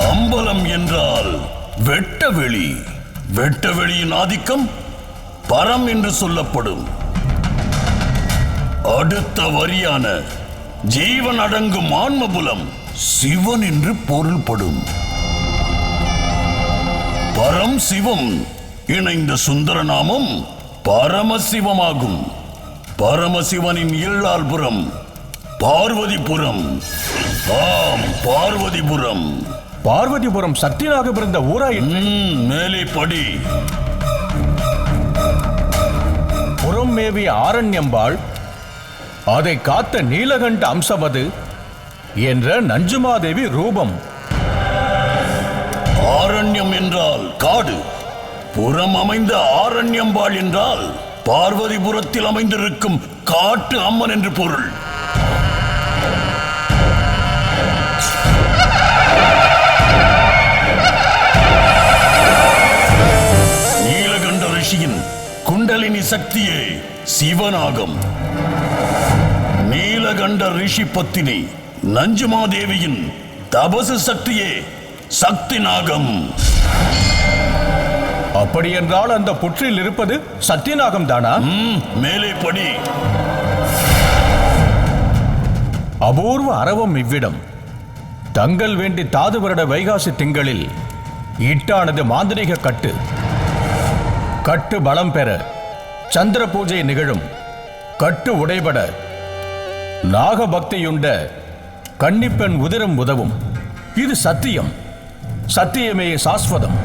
அம்பலம் என்றால் வெட்டவெளி. வெட்டவெளியின் ஆதிக்கம் பரம் என்று சொல்லப்படும். அடுத்த வரியான ஜீவன் அடங்கும் ஆன்மபுலம் சிவன் என்று பொருள்படும். பரம் சிவம் இணைந்த சுந்தரநாமம் பரமசிவமாகும். பரமசிவனின் இல்லாள்புறம் பார்வதிபுரம். ஆம், பார்வதிபுரம். பார்வதிபுரம் சக்தியாக பிறந்த ஊராயின் மேலே படி. புறம் மேவிய ஆரண்யம்பாள், அதை காத்த நீலகண்ட அம்சவது என்ற நஞ்சுமாதேவி ரூபம். ஆரண்யம் என்றால் காடு, புறம் அமைந்த ஆரண்யம்பாள் என்றால் பார்வதிபுரத்தில் அமைந்திருக்கும் காட்டு அம்மன் என்று பொருள். நீலகண்ட ரிஷியின் குண்டலினி சக்தியே சிவநாகம். நீலகண்ட ரிஷி பத்தினி நஞ்சுமாதேவியின் தபசு சக்தியே சக்தி நாகம். அப்படி என்றால் அந்த புற்றில் இருப்பது சத்தியநாகம் தானா? மேலே படி. அபூர்வ அரவம் இவ்விடம். தங்கள் வேண்டி தாது வருட வைகாசி திங்களில் இட்டானது மாந்திரிக கட்டு. கட்டு பலம் பெற சந்திர பூஜை நிகழும். கட்டு உடைபட நாகபக்தியுண்ட கன்னிப்பெண் உதிரம் உதவும். இது சத்தியம். சத்தியமே சாஸ்வதம்.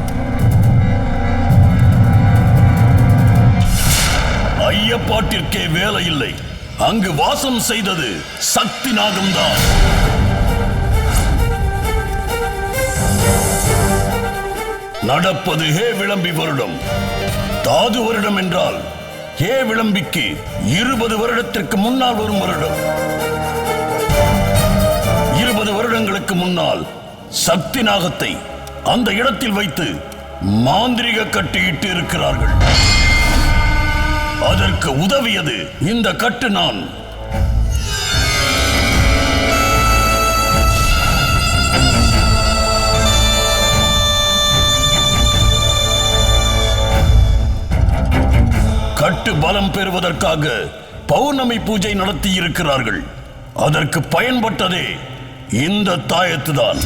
ஐயப்பாட்டிற்கே வேலை இல்லை. அங்கு வாசம் செய்தது சக்தி நாகம்தான். நடப்பது ஹே விளம்பி வருடம். தாது வருடம் என்றால் ஹே விளம்பிக்கு 20 வருடத்திற்கு முன்னால் வரும் வருடம். 20 வருடங்களுக்கு முன்னால் சக்தி நாகத்தை அந்த இடத்தில் வைத்து மாந்திரிக கட்டியிட்டு இருக்கிறார்கள். அதற்கு உதவியது இந்த கட்டு நான். கட்டு பலம் பெறுவதற்காக பௌர்ணமி பூஜை நடத்தி இருக்கிறார்கள். அதற்கு பயன்பட்டதே இந்த தாயத்துதான்.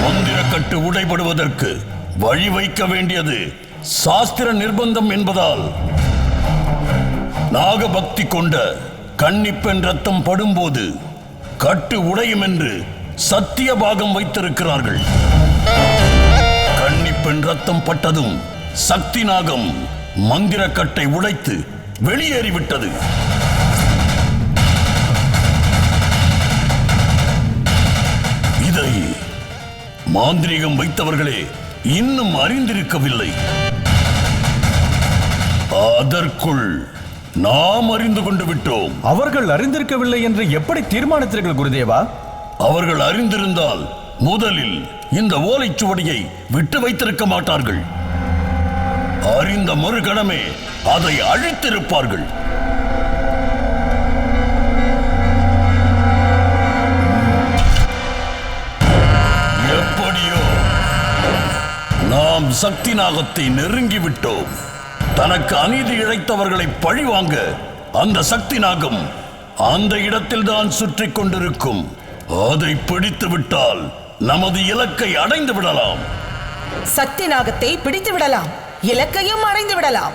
மந்திரக்கட்டு உடைபடுவதற்கு வழி வைக்க வேண்டியது சாஸ்திர நிர்பந்தம் என்பதால் நாகபக்தி கொண்ட கன்னிப்பெண் ரத்தம் படும்போது கட்டு உடையும் என்று சத்திய பாகம் வைத்திருக்கிறார்கள். கன்னிப்பெண் ரத்தம் பட்டதும் சக்தி நாகம் மந்திரக்கட்டை உடைத்து வெளியேறிவிட்டது. இதை மாந்திரீகம் வைத்தவர்களே இன்னும் அறிந்திருக்கவில்லை. அதற்குள் நாம் அறிந்து கொண்டு விட்டோம். அவர்கள் அறிந்திருக்கவில்லை என்று எப்படி தீர்மானித்தீர்கள் குருதேவா? அவர்கள் அறிந்திருந்தால் முதலில் இந்த ஓலைச்சுவடியை விட்டு வைத்திருக்க மாட்டார்கள். அறிந்த மறுகணமே அதை அழித்திருப்பார்கள். எப்படியோ நாம் சக்தி நாகத்தை நெருங்கிவிட்டோம். தனக்கு அநீதி இழைத்தவர்களை பழிவாங்க அந்த சக்தி நாகம் அந்த இடத்தில் தான் சுற்றி கொண்டிருக்கும். அதை பிடித்து விட்டால் நமது இலக்கை அடைந்து விடலாம். சக்தி நாகத்தை பிடித்து விடலாம், இலக்கையும் அடைந்து விடலாம்.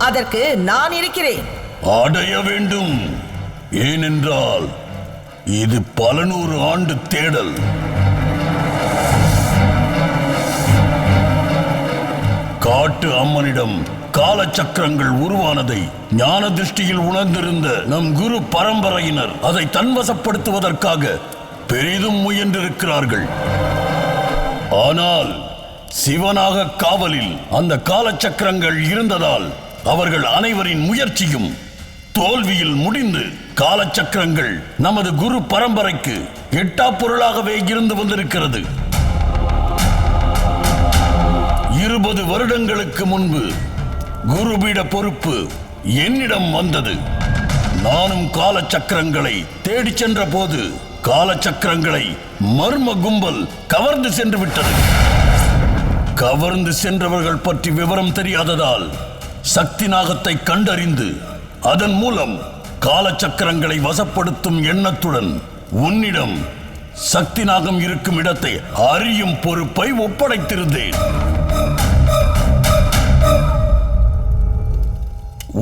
அதற்கு நான் இருக்கிறேன். அடைய வேண்டும். ஏனென்றால் இது பல 100 ஆண்டு தேடல். காட்டு அம்மனிடம் காலச்சக்கரங்கள் உருவானதை ஞான திருஷ்டியில் உணர்ந்திருந்த நம் குரு பரம்பரையினர் அதை தன்வசப்படுத்துவதற்காக பெரிதும் முயன்றிருக்கிறார்கள். ஆனால் சிவனாக காவலில் அந்த காலச்சக்கரங்கள் இருந்ததால் அவர்கள் அனைவரின் முயற்சியும் தோல்வியில் முடிந்து காலச்சக்கரங்கள் நமது குரு பரம்பரைக்கு எட்டா பொருளாகவே இருந்து வந்திருக்கிறது. 20 20 வருடங்களுக்கு முன்பு குருபீட பொறுப்பு என்னிடம் வந்தது. நானும் காலச்சக்கரங்களை தேடிச் சென்ற போது காலச்சக்கரங்களை மர்ம கும்பல் கவர்ந்து சென்று விட்டது. கவர்ந்து சென்றவர்கள் பற்றி விவரம் தெரியாததால் சக்தி நாகத்தை கண்டறிந்து அதன் மூலம் காலச்சக்கரங்களை வசப்படுத்தும் எண்ணத்துடன் உன்னிடம் சக்தி நாகம் இருக்கும் இடத்தை அறியும் பொறுப்பை ஒப்படைத்திருந்தேன்.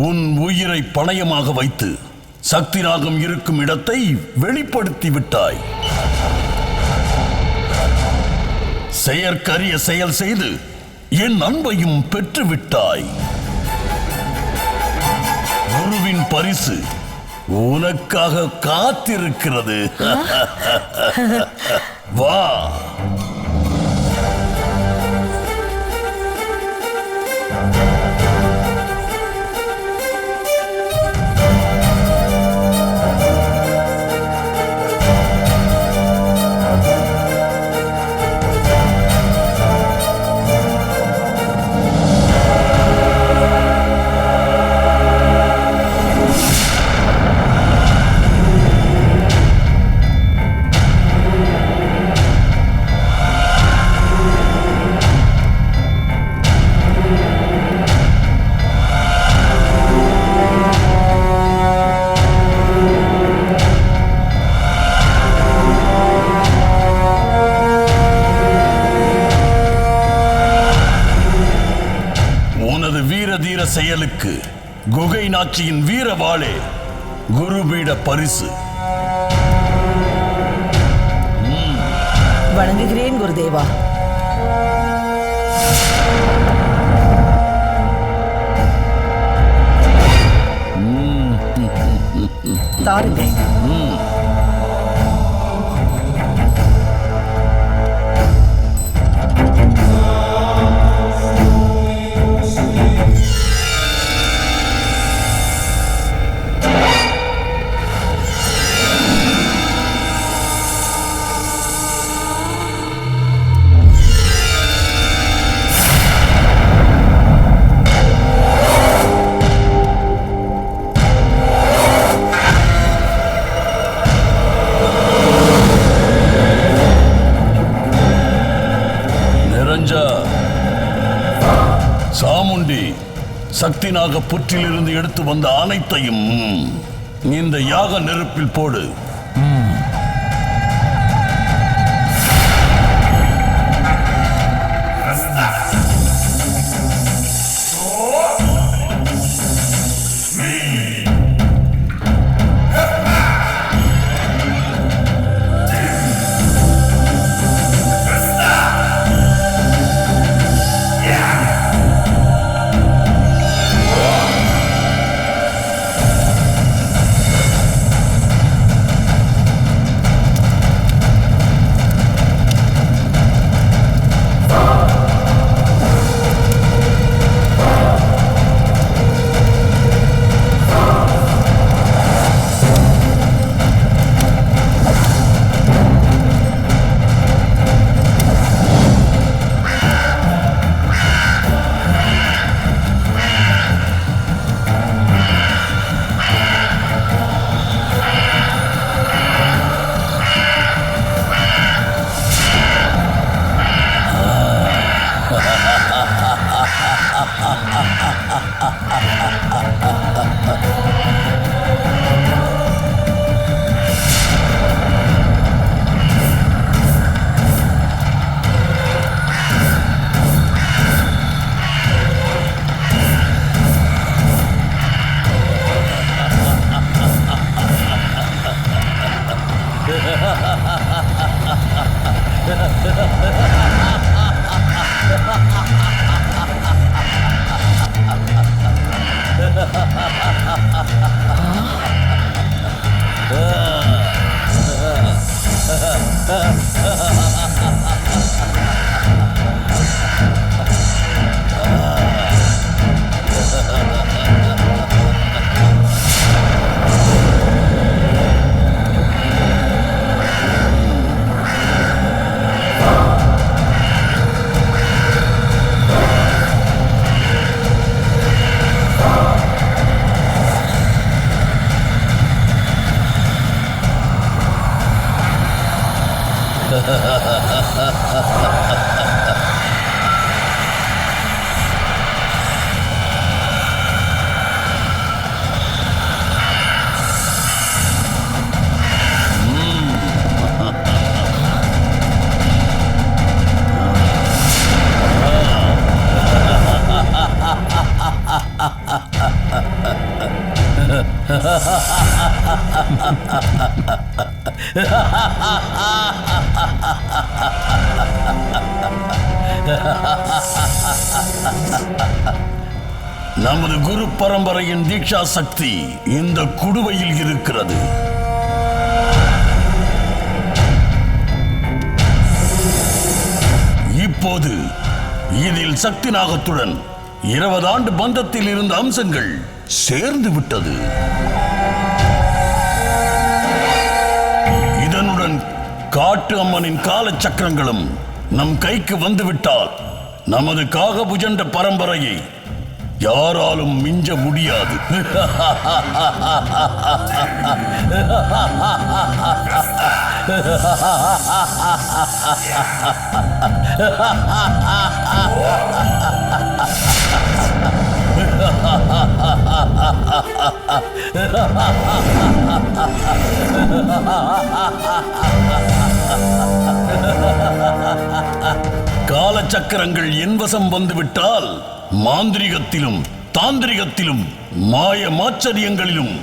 உன் உயிரை பணயமாக வைத்து சக்தி நாகம் இருக்கும் இடத்தை வெளிப்படுத்தி விட்டாய். செயற்கரிய செயல் செய்து என் அன்பையும் பெற்று விட்டாய். குருவின் பரிசு உனக்காக காத்திருக்கிறது. வா. செயலுக்கு குகை நாச்சியின் வீரவாளே குருபீட பரிசு. வணங்குகிறேன் குருதேவா. தாருங்கள். சாமுண்டி சக்தி நாக புற்றிலிருந்து எடுத்து வந்த அனைத்தையும் இந்த யாக நெருப்பில் போடு. நமது குரு பரம்பரையின் தீட்சா சக்தி இந்த குடுவையில் இருக்கிறது. இப்போது இதில் சக்தி நாகத்துடன் 20 ஆண்டு பந்தத்தில் இருந்த அம்சங்கள் சேர்ந்து விட்டது. இதனுடன் காட்டு அம்மனின் கால சக்கரங்களும் நம் கைக்கு வந்துவிட்டால் நமது காகபுஜண்ட பரம்பரையை யாராலும் மிஞ்ச முடியாது. காலச்சக்கரங்கள் என் வசம் வந்துவிட்டால் மாந்திரிகத்திலும் தாந்திரிகத்திலும் மாய மாச்சரியங்களிலும்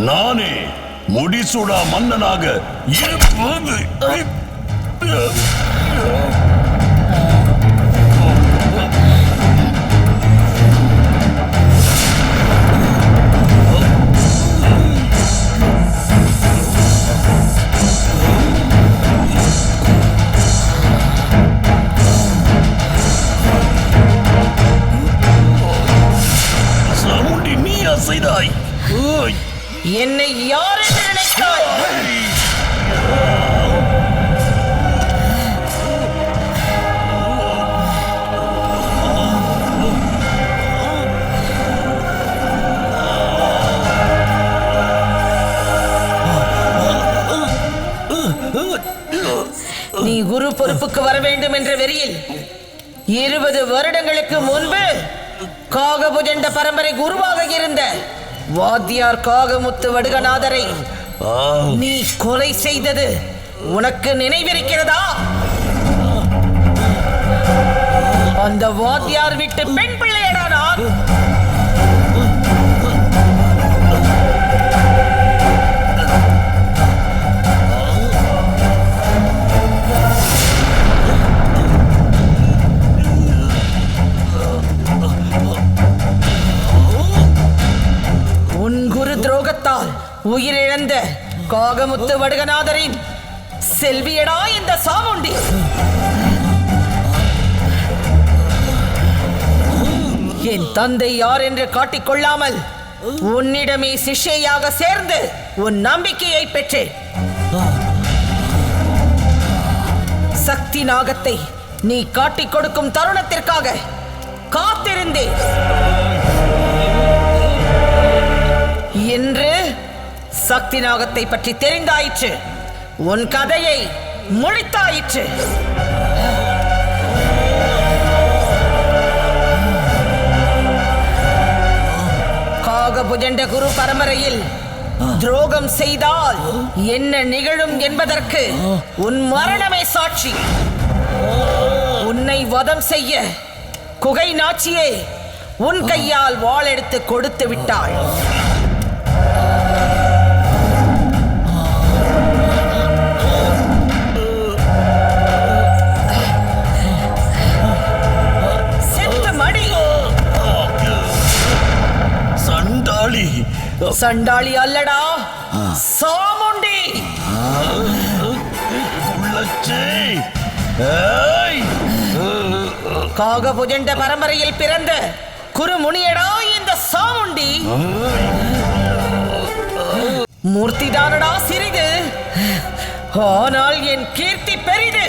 நானே முடிசூடா மன்னனாக இருப்பது. செய்தாய். என்னை யார் என்று நினைத்தாய்? நீ குரு பொறுப்புக்கு வர வேண்டும் என்ற வெறியில் 20 வருடங்களுக்கு முன்பு காகபுஜண்ட பரம்பரை குருவாக இருந்த வாத்தியார் காகமுத்து வடுகநாதரை நீ கொலை செய்தது உனக்கு நினைவிருக்கிறதா? அந்த வாத்தியார் விட்டு பெண் பிள்ளையடா நான். துரோகத்தால் உயிரிழந்த காகமுத்து வடுகநாதரின் செல்வியடா இந்த சாமுண்டி. என் தந்தை யார் என்று காட்டிக்கொள்ளாமல் உன்னிடமே சிஷ்யையாக சேர்ந்து உன் நம்பிக்கையை பெற்றேன். சக்தி நாகத்தை நீ காட்டிக் கொடுக்கும் தருணத்திற்காக காத்திருந்தேன். இன்று சக்தி நாகத்தை பற்றி தெரிந்தாயிற்று. உன் கதையை முடித்தாயிற்று. காகபுஜண்ட குரு பரம்பரையில் துரோகம் செய்தால் என்ன நிகழும் என்பதற்கு உன் மரணமே சாட்சி. உன்னை வதம் செய்ய குகை நாச்சியே உன் கையால் வாள் எடுத்து கொடுத்து விட்டாள். சண்டாளி அல்லடா, சாமுண்டி. காகபுஜண்ட பரம்பரையில் பிறந்த குருமுனியடா இந்த சாமுண்டி. மூர்த்திதானடா சிறிது, ஆனால் என் கீர்த்தி பெரிது.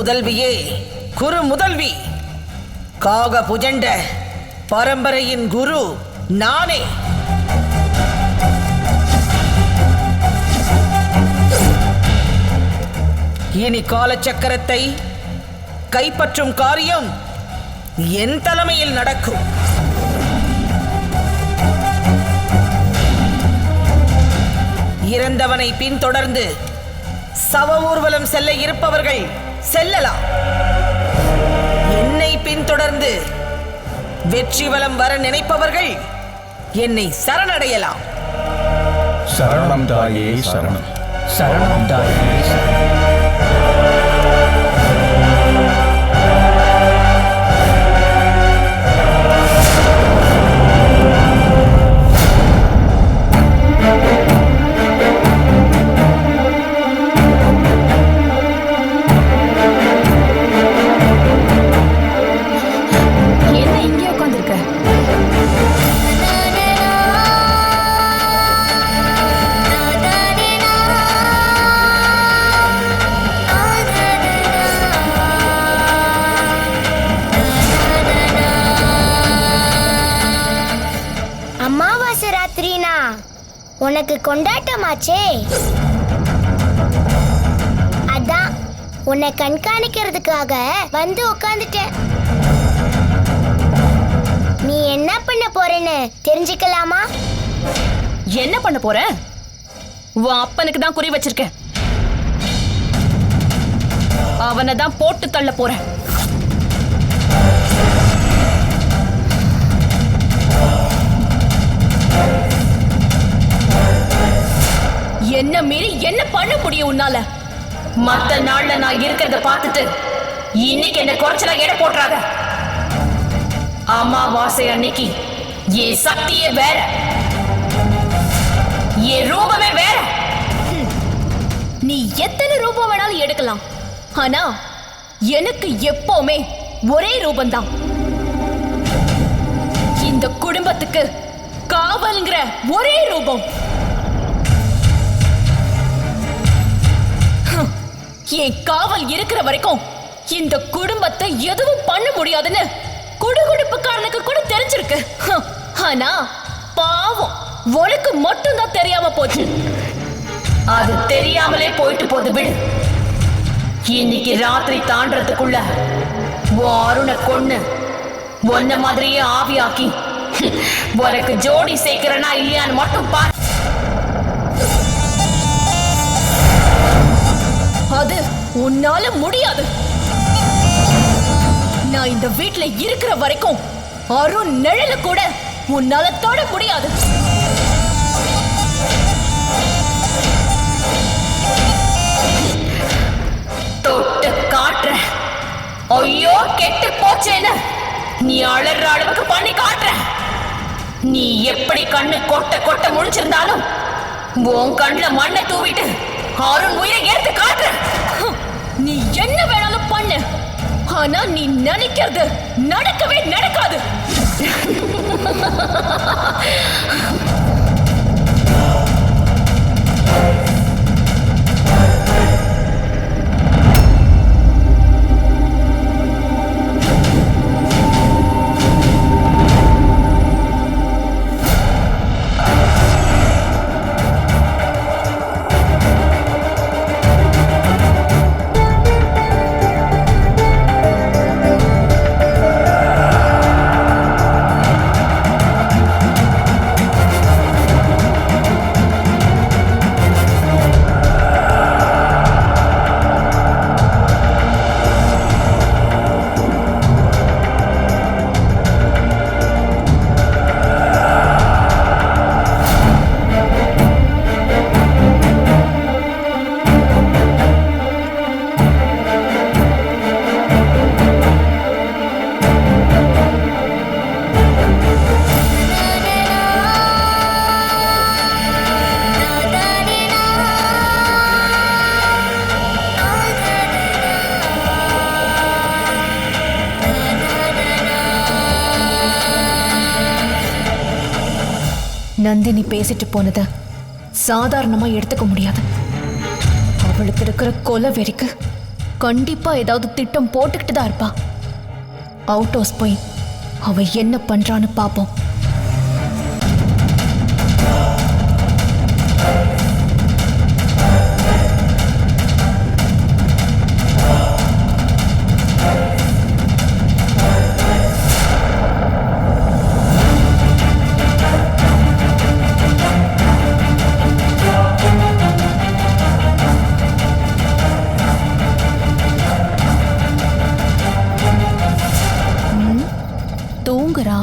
முதல்வியே, குரு முதல்வி, காக புஜண்ட பரம்பரையின் குரு நானே. இனி காலச்சக்கரத்தை கைப்பற்றும் காரியம் என் தலைமையில் நடக்கும். இறந்தவனை பின்தொடர்ந்து சவ ஊர்வலம் செல்ல இருப்பவர்கள் செல்லலாம். என்னை பின்தொடர்ந்து வெற்றி வலம் வர நினைப்பவர்கள் என்னை சரணடையலாம். சரணம் தாயே சரணம். சரணம் தாயே சரணம். உனக்கு கொண்டாட்டமாச்சே, அதான் உன்னை கண்காணிக்கிறதுக்காக வந்து உட்கார்ந்துட்டேன். நீ என்ன பண்ண போறேன்னு தெரிஞ்சுக்கலாமா? என்ன பண்ண போற? உன் அப்பனுக்கு தான் குறி வச்சிருக்கேன். அவனை தான் போட்டு தள்ள போறேன். என்ன மீறி என்ன பண்ண முடியும் உன்னால? மத்த நாள்ல நான் இருக்கிறத பார்த்துட்டு இன்னைக்கு என்ன குறைச்சலா எடை போட்டுறாத. அமாவாசை அன்னைக்கு என் சக்தியே வேற, என் ரூபமே வேற. நீ எத்தனை ரூபம் வேணாலும் எடுக்கலாம், ஆனா எனக்கு எப்பவுமே ஒரே ரூபம்தான். இந்த குடும்பத்துக்கு காவல்ங்கிற ஒரே ரூபம். என் காவல் இருக்கிற வரைக்கும் இந்த குடும்பத்தை எதுவும் பண்ண முடியாதுன்னு குடுகுடுப்புக்காரனுக்கு கூட தெரிஞ்சிருக்கு. ஆனா பாவம் உனக்கு மட்டும் தான் தெரியாம போச்சு. அது தெரியாமலே போயிட்டு போது விடு. இன்னைக்கு ராத்திரி தாண்டறதுக்குள்ள அருணை கொன்னு ஒன்ன மாதிரியே ஆவியாக்கி உனக்கு ஜோடி சேர்க்கிறனா இல்லையான்னு மட்டும் பாரு. அது உன்னால முடியாது. நான் இந்த வீட்ல இருக்கிற வரைக்கும் அருண் நிழல கூட உன்னால தொட முடியாது. தொட்டு காட்டுற. ஐயோ கெட்டு போச்சேன்னு நீ அழற அளவுக்கு பண்ணி காட்டுற. நீ எப்படி கண்ணு கொட்ட கொட்ட முழிச்சிருந்தாலும் உன் கண்ணுல மண்ணை தூவிட்டு அருண் உயிரை எடுத்து காட்டுற. நீ என்ன வேணாலும் பண்ணு, ஆனா நீ நினைக்கிறது நடக்கவே நடக்காது. நந்தினி பேசிட்டு போனத சாதாரணமா எடுத்துக்க முடியாது. அவளுக்கு இருக்கிற கொலை வெறிக்கு கண்டிப்பா ஏதாவது திட்டம் போட்டுக்கிட்டு தான் இருப்பா. அவுட் ஹவுஸ் போய் அவ என்ன பண்றான்னு பாப்போம். தூங்குறா.